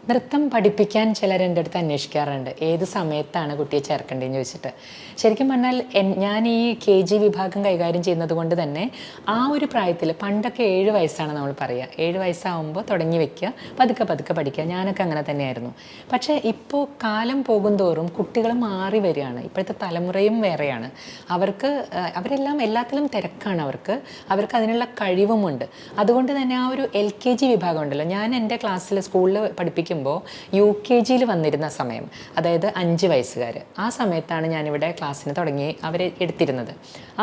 നൃത്തം പഠിപ്പിക്കാൻ ചിലർ എൻ്റെ അടുത്ത് അന്വേഷിക്കാറുണ്ട് ഏത് സമയത്താണ് കുട്ടിയെ ചേർക്കേണ്ടതെന്ന് ചോദിച്ചിട്ട്. ശരിക്കും പറഞ്ഞാൽ ഞാൻ ഈ KG വിഭാഗം കൈകാര്യം ചെയ്യുന്നത് കൊണ്ട് തന്നെ ആ ഒരു പ്രായത്തിൽ പണ്ടൊക്കെ 7 വയസ്സാണ് നമ്മൾ പറയുക. 7 വയസ്സാകുമ്പോൾ തുടങ്ങി വെക്കുക, പതുക്കെ പതുക്കെ പഠിക്കുക. ഞാനൊക്കെ അങ്ങനെ തന്നെയായിരുന്നു. പക്ഷേ ഇപ്പോൾ കാലം പോകും തോറും കുട്ടികൾ മാറി വരികയാണ്. ഇപ്പോഴത്തെ തലമുറയും വേറെയാണ്. അവരെല്ലാം എല്ലാത്തിലും തിരക്കാണ്. അവർക്ക് അതിനുള്ള കഴിവുമുണ്ട്. അതുകൊണ്ട് തന്നെ ആ ഒരു LKG വിഭാഗം ഉണ്ടല്ലോ, ഞാൻ എൻ്റെ ക്ലാസ്സിൽ സ്കൂളിൽ പഠിപ്പിക്കുമ്പോൾ UKG വന്നിരുന്ന സമയം, അതായത് 5 വയസ്സുകാർ, ആ സമയത്താണ് ഞാനിവിടെ ക്ലാസ്സിന് തുടങ്ങി അവരെ എടുത്തിരുന്നത്.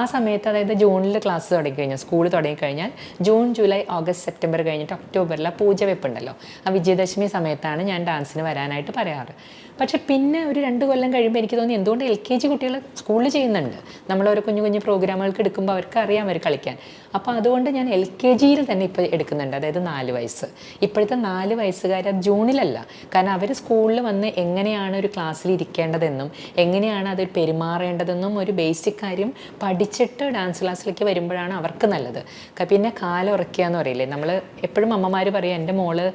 ആ സമയത്ത് അതായത് ജൂണിൽ ക്ലാസ് തുടങ്ങിക്കഴിഞ്ഞാൽ, സ്കൂൾ തുടങ്ങിക്കഴിഞ്ഞാൽ ജൂൺ, ജൂലൈ, ഓഗസ്റ്റ്, സെപ്റ്റംബർ കഴിഞ്ഞിട്ട് ഒക്ടോബറിൽ ആ പൂജ വെപ്പുണ്ടല്ലോ, ആ വിജയദശമി സമയത്താണ് ഞാൻ ഡാൻസിന് വരാനായിട്ട് പറയാറ്. പക്ഷെ പിന്നെ ഒരു 2 കൊല്ലം കഴിയുമ്പോൾ എനിക്ക് തോന്നി എന്തുകൊണ്ട് LKG കുട്ടികൾ സ്കൂളിൽ ചെയ്യുന്നുണ്ട്, നമ്മളോരോ കുഞ്ഞു കുഞ്ഞു പ്രോഗ്രാമുകൾക്ക് എടുക്കുമ്പോൾ അവർക്ക് അറിയാം അവർ കളിക്കാൻ. അപ്പോൾ അതുകൊണ്ട് ഞാൻ LKG തന്നെ ഇപ്പോൾ എടുക്കുന്നുണ്ട്, അതായത് 4 വയസ്സ്. ഇപ്പോഴത്തെ 4 വയസ്സുകാർ അത് ജൂണിലല്ല, കാരണം അവർ സ്കൂളിൽ വന്ന് എങ്ങനെയാണ് ഒരു ക്ലാസ്സിൽ ഇരിക്കേണ്ടതെന്നും എങ്ങനെയാണ് അത് പെരുമാറേണ്ടതെന്നും ഒരു ബേസിക് കാര്യം പഠിച്ചിട്ട് ഡാൻസ് ക്ലാസ്സിലേക്ക് വരുമ്പോഴാണ് അവർക്ക് നല്ലത്. പിന്നെ കാലം ഉറക്കുക എന്ന് പറയില്ലേ, നമ്മൾ എപ്പോഴും അമ്മമാർ പറയും എൻ്റെ മോള്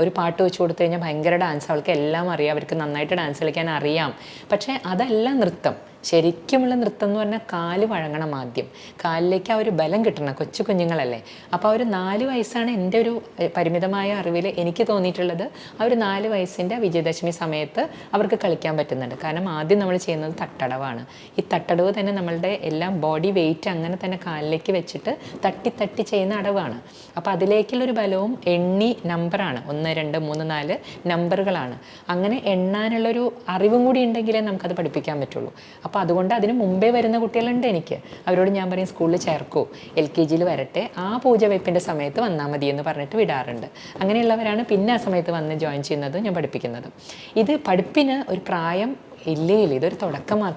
ഒരു പാട്ട് വെച്ച് കൊടുത്തു കഴിഞ്ഞാൽ ഭയങ്കര ഡാൻസ്, അവൾക്ക് എല്ലാം അറിയാം, അവർക്ക് നന്നായിട്ട് ഡാൻസ് കളിക്കാൻ അറിയാം. പക്ഷേ അതല്ല നൃത്തം. ശരിക്കുമുള്ള നൃത്തം എന്ന് പറഞ്ഞാൽ കാല് വഴങ്ങണം, ആദ്യം കാലിലേക്ക് ആ ഒരു ബലം കിട്ടണം. കൊച്ചു കുഞ്ഞുങ്ങളല്ലേ. അപ്പോൾ ആ ഒരു 4 വയസ്സാണ് എൻ്റെ ഒരു പരിമിതമായ അറിവിൽ എനിക്ക് തോന്നിയിട്ടുള്ളത്. ആ ഒരു 4 വയസ്സിൻ്റെ വിജയദശമി സമയത്ത് അവർക്ക് കളിക്കാൻ പറ്റുന്നുണ്ട്. കാരണം ആദ്യം നമ്മൾ ചെയ്യുന്നത് തട്ടടവാണ്. ഈ തട്ടടവ് തന്നെ നമ്മളുടെ എല്ലാം ബോഡി വെയിറ്റ് അങ്ങനെ തന്നെ കാലിലേക്ക് വെച്ചിട്ട് തട്ടി തട്ടി ചെയ്യുന്ന അടവാണ്. അപ്പോൾ അതിലേക്കുള്ളൊരു ബലവും എണ്ണി നമ്പറാണ്, 1 2 3 4 നമ്പറുകളാണ്. അങ്ങനെ എണ്ണാനുള്ളൊരു അറിവും കൂടി ഉണ്ടെങ്കിലേ നമുക്കത് പഠിപ്പിക്കാൻ പറ്റുള്ളൂ. അപ്പോൾ അതുകൊണ്ട് അതിന് മുമ്പേ വരുന്ന കുട്ടികളുണ്ട് എനിക്ക്. അവരോട് ഞാൻ പറയും സ്കൂളിൽ ചേർക്കൂ, LKG വരട്ടെ, ആ പൂജ വെപ്പിൻ്റെ സമയത്ത് വന്നാൽ മതി എന്ന് പറഞ്ഞിട്ട് വിടാറുണ്ട്. അങ്ങനെയുള്ളവരാണ് പിന്നെ ആ സമയത്ത് വന്ന് ജോയിൻ ചെയ്യുന്നതും ഞാൻ പഠിപ്പിക്കുന്നതും. ഇത് പഠിപ്പിന് ഒരു പ്രായം ഇല്ലേ, ഇതൊരു തുടക്കം മാത്രമാണ്.